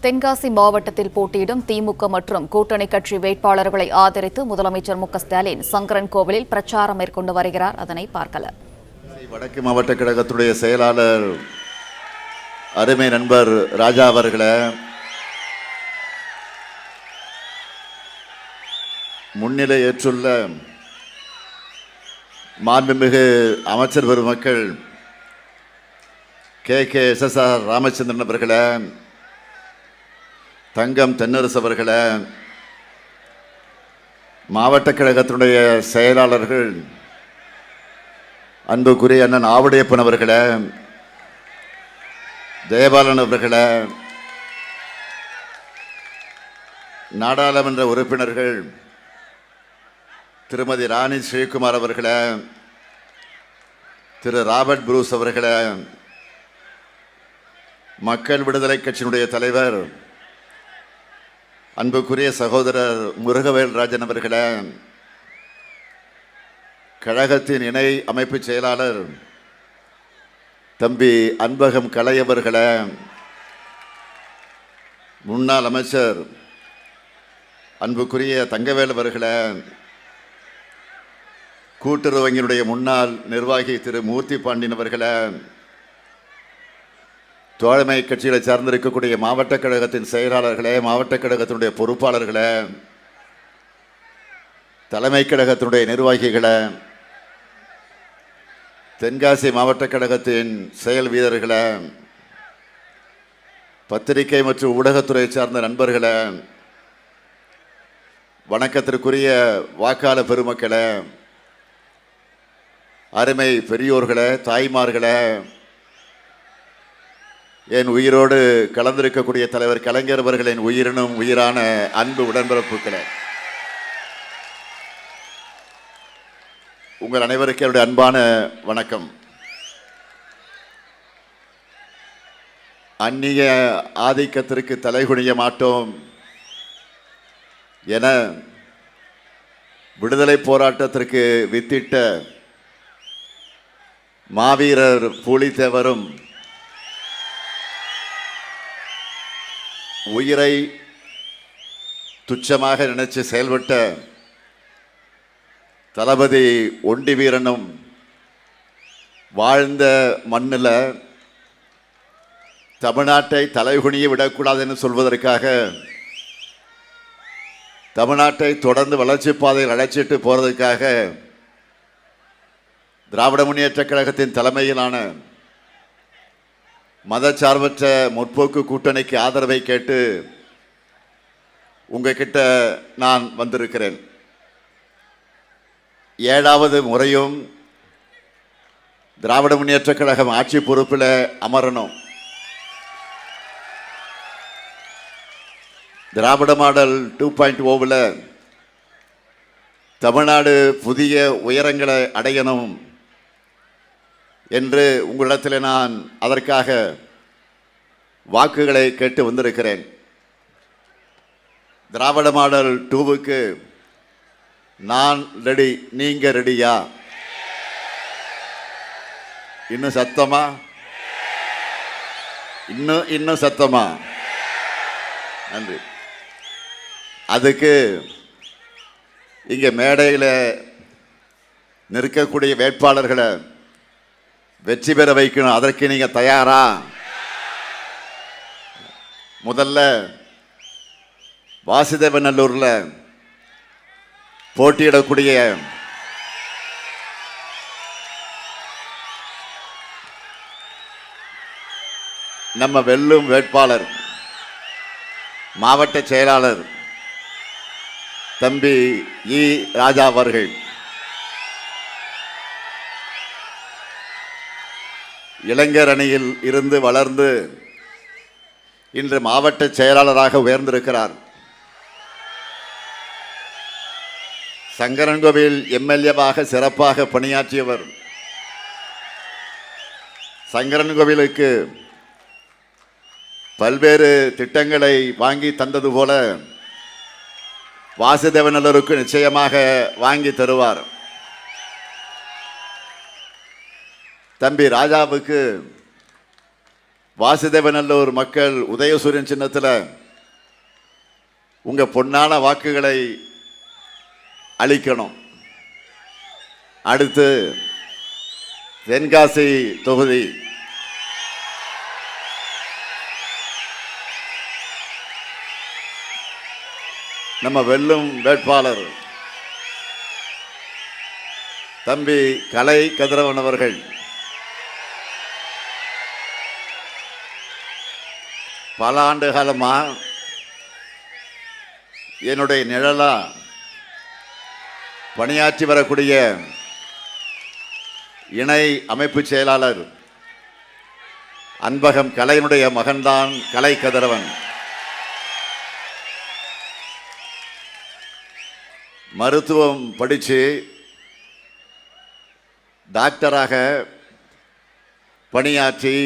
தென்காசி மாவட்டத்தில் போட்டியிடும் திமுக மற்றும் கூட்டணி கட்சி வேட்பாளர்களை ஆதரித்து முதலமைச்சர் மு.க.ஸ்டாலின் சங்கரன்கோவிலில் பிரச்சாரம் மேற்கொண்டு வருகிறார். அதனை பார்க்கலாம். வடக்கு மாவட்ட கழகத்துடைய செயலாளர் அருமை நண்பர் ராஜா அவர்களை முன்னிலை ஏற்றுள்ள மாண்புமிகு அமைச்சர் பெருமக்கள் KKSSR ராமச்சந்திரன் அவர்களை, தங்கம் தென்னரசு அவர்களை, மாவட்ட கழகத்தினுடைய செயலாளர்கள் அன்புக்குரிய அண்ணன் ஆவுடையப்பன் அவர்களை, ஜெயபாலன் அவர்களை, நாடாளுமன்ற உறுப்பினர்கள் திருமதி ராணி ஸ்ரீகுமார் அவர்களை, திரு ராபர்ட் புரூஸ் அவர்களை, மக்கள் விடுதலை கட்சியினுடைய தலைவர் அன்புக்குரிய சகோதரர் முருகவேல் ராஜன் அவர்களை, கழகத்தின் இணை அமைப்பு செயலாளர் தம்பி அன்பகம் கலை அவர்களை, முன்னாள் அமைச்சர் அன்புக்குரிய தங்கவேல் அவர்களை, கூட்டுறவு வங்கியினுடைய முன்னாள் நிர்வாகி திரு மூர்த்தி பாண்டியன் அவர்களை, தோழமை கட்சிகளை சார்ந்திருக்கக்கூடிய மாவட்ட கழகத்தின் செயலாளர்களே, மாவட்ட கழகத்தினுடைய பொறுப்பாளர்களே, தலைமை கழகத்தினுடைய நிர்வாகிகளை, தென்காசி மாவட்ட கழகத்தின் செயல் வீரர்களை, பத்திரிகை மற்றும் ஊடகத்துறை சார்ந்த நண்பர்களை, வணக்கத்திற்குரிய வாக்காளர் பெருமக்களை, அருமை பெரியோர்களை, தாய்மார்களை, என் உயிரோடு கலந்திருக்கக்கூடிய தலைவர் கலைஞர் அவர்களின் உயிரினும் உயிரான அன்பு உடன்பிறப்புகளை, உங்கள் அனைவருக்கு என்னுடைய அன்பான வணக்கம். அந்நிய ஆதிக்கத்திற்கு தலைகுனிய மாட்டோம் என விடுதலை போராட்டத்திற்கு வித்திட்ட மாவீரர் பூலித்தேவரும் உயிரை துச்சமாக நினைச்சு செயல்பட்ட தளபதி ஒண்டி வீரனும் வாழ்ந்த மண்ணில் தமிழ்நாட்டை தலைகுனிய விடக்கூடாதுன்னு சொல்வதற்காக தமிழ்நாட்டை தொடர்ந்து வளர்ச்சி பாதையில் அழைச்சிட்டு போகிறதுக்காக திராவிட முன்னேற்ற கழகத்தின் தலைமையிலான மதச்சார்பற்ற முற்போக்கு கூட்டணிக்கு ஆதரவை கேட்டு உங்ககிட்ட நான் வந்திருக்கிறேன். 7வது முறையும் திராவிட முன்னேற்ற கழகம் ஆட்சி பொறுப்பில் அமரணும். திராவிட மாடல் 2.0வில் தமிழ்நாடு புதிய உயரங்களை அடையணும் என்று உங்களிடத்தில் நான் அதற்காக வாக்குகளை கேட்டு வந்திருக்கிறேன். திராவிட மாடல் 2க்கு நான் ரெடி, நீங்க ரெடியா? இன்னும் சத்தமா? இன்னும் சத்தமா? நன்றி. அதுக்கு இங்கே மேடையில் நிற்கக்கூடிய வேட்பாளர்களை வெற்றி பெற வைக்கணும். அதற்கு நீங்க தயாரா? முதல்ல வாசுதேவநல்லூர்ல போட்டியிடக்கூடிய நம்ம வெல்லும் வேட்பாளர் மாவட்ட செயலாளர் தம்பி இ. ராஜா அவர்கள் இளைஞர் அணியில் இருந்து வளர்ந்து இன்று மாவட்ட செயலாளராக உயர்ந்திருக்கிறார். சங்கரன்கோவில் MLA-வாக சிறப்பாக பணியாற்றியவர். சங்கரன்கோவிலுக்கு பல்வேறு திட்டங்களை வாங்கி தந்தது போல வாசுதேவநல்லூருக்கு நிச்சயமாக வாங்கி தருவார். தம்பி ராஜாவுக்கு வாசுதேவநல்லூர் மக்கள் உதயசூரியன் சின்னத்தில் உங்க பொன்னான வாக்குகளை அளிக்கணும். அடுத்து தென்காசி தொகுதி நம்ம வெல்லும் வேட்பாளர் தம்பி கலை கதிரவன் அவர்கள். பல ஆண்டு காலமா என்னுடைய நிழலா பணியாற்றி வரக்கூடிய இணை அமைப்பு செயலாளர் அன்பகம் கலையினுடைய மகன்தான் கலை கதிரவன். மருத்துவம் படித்து டாக்டராக பணியாற்றி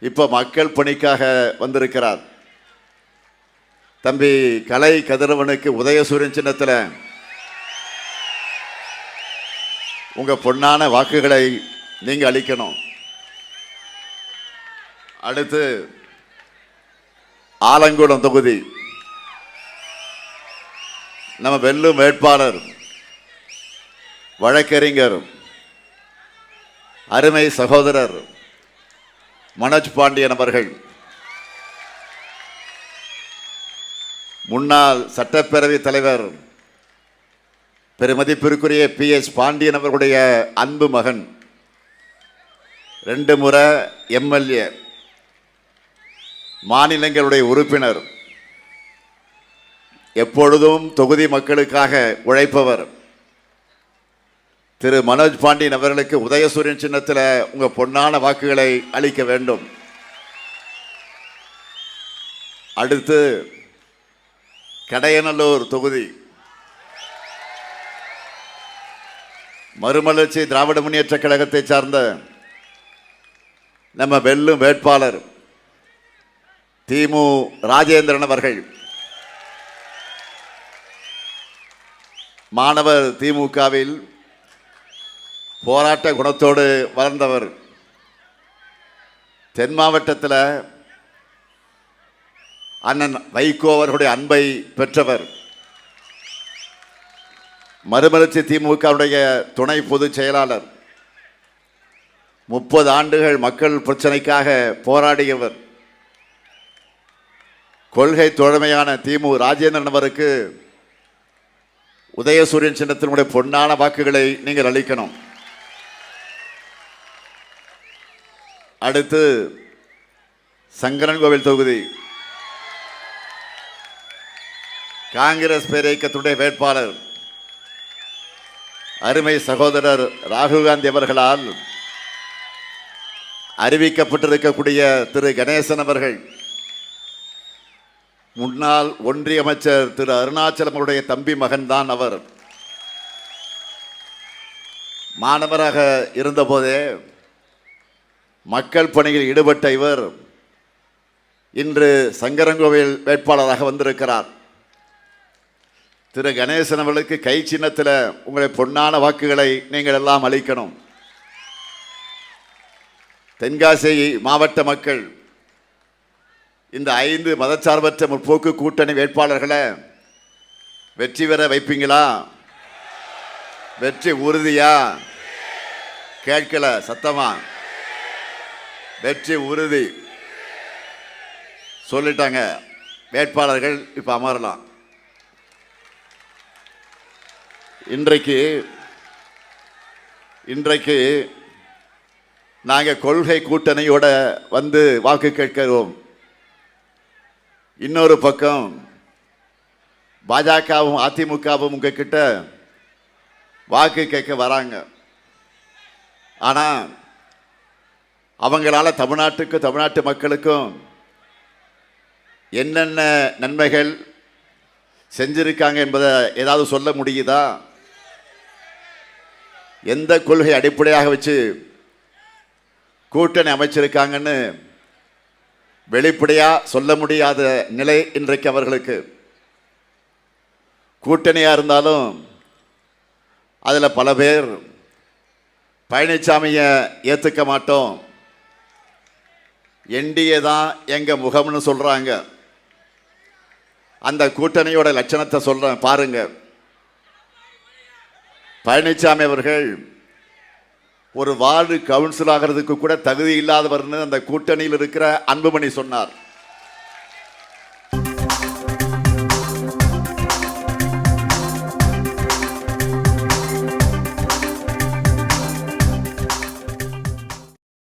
இப்போ மக்கள் பணிக்காக வந்திருக்கிறார். தம்பி கலை கதிரவனுக்கு உதயசூரியன் சின்னத்தில் உங்க பொன்னான வாக்குகளை நீங்க அளிக்கணும். அடுத்து ஆலங்குளம் தொகுதி நம்ம வெல்லும் வேட்பாளர் வழக்கறிஞர் அருமை சகோதரர் மனோஜ் பாண்டியன் அவர்கள். முன்னாள் சட்டப்பேரவை தலைவர் பெருமதிப்பிற்குரிய PS பாண்டியன் அவர்களுடைய அன்பு மகன், 2 முறை MLA, மாநிலங்களுடைய உறுப்பினர், எப்பொழுதும் தொகுதி மக்களுக்காக உழைப்பவர் திரு மனோஜ் பாண்டியன் அவர்களுக்கு உதயசூரியன் சின்னத்தில் உங்க பொன்னான வாக்குகளை அளிக்க வேண்டும். அடுத்து கடையநல்லூர் தொகுதி மறுமலர்ச்சி திராவிட முன்னேற்ற கழகத்தை சார்ந்த நம்ம வெல்லும் வேட்பாளர் திமு ராஜேந்திரன் அவர்கள். மாணவர் திமுகவில் போராட்ட குணத்தோடு வளர்ந்தவர். தென் மாவட்டத்தில் அண்ணன் வைகோ அவர்களுடைய அன்பை பெற்றவர். மறுமலர்ச்சி திமுகவுடைய துணை பொதுச் செயலாளர். 30 ஆண்டுகள் மக்கள் பிரச்சனைக்காக போராடியவர். கொள்கை தோழமையான திமு ராஜேந்திரன் அவருக்கு உதயசூரியன் சின்னத்தினுடைய பொன்னான வாக்குகளை நீங்கள் அளிக்கணும். அடுத்து சங்கரன்கோவில் தொகுதி காங்கிரஸ் பேரியக்கத்துடைய வேட்பாளர் அருமை சகோதரர் ராகுல் காந்தி அவர்களால் அறிவிக்கப்பட்டிருக்கக்கூடிய திரு கணேசன் அவர்கள், முன்னாள் ஒன்றிய அமைச்சர் திரு அருணாச்சலம் அவருடைய தம்பி மகன்தான் அவர். மாணவராக இருந்தபோதே மக்கள் பணியில் ஈடுபட்ட இவர் இன்று சங்கரன்கோவில் வேட்பாளராக வந்திருக்கிறார். திரு கணேசன் அவர்களுக்கு கை சின்னத்தில் உங்களுடைய பொன்னான வாக்குகளை நீங்கள் எல்லாம் அளிக்கணும். தென்காசி மாவட்ட மக்கள் இந்த 5 மதச்சார்பற்ற முற்போக்கு கூட்டணி வேட்பாளர்களை வெற்றி பெற வைப்பீங்களா? வெற்றி உறுதியா? கேட்கல சத்தமா. வெற்றி உறுதி சொல்லிட்டாங்க. வேட்பாளர்கள் இப்ப அமரலாம். இன்றைக்கு நாங்கள் கொள்கை கூட்டணியோட வந்து வாக்கு கேட்கிறோம். இன்னொரு பக்கம் பாஜகவும் அதிமுகவும் உங்ககிட்ட வாக்கு கேட்க வராங்க. ஆனால் அவங்களால தமிழ்நாட்டுக்கும் தமிழ்நாட்டு மக்களுக்கும் என்னென்ன நன்மைகள் செஞ்சிருக்காங்க என்பதை ஏதாவது சொல்ல முடியுதா? எந்த கொள்கை அடிப்படையாக வச்சு கூட்டணி அமைச்சிருக்காங்கன்னு வெளிப்படையா சொல்ல முடியாத நிலை இன்றைக்கு அவர்களுக்கு. கூட்டணியாக இருந்தாலும் அதில் பல பேர் பழனிசாமியை ஏற்றுக்க மாட்டோம், என்டிஏ தான் எங்க முகம்னு சொல்றாங்க. அந்த கூட்டணியோட லட்சணத்தை சொல்றேன் பாருங்க. பழனிசாமி அவர்கள் ஒரு வார்டு கவுன்சில் ஆகிறதுக்கு கூட தகுதி இல்லாதவர்னு அந்த கூட்டணியில் இருக்கிற அன்புமணி சொன்னார்.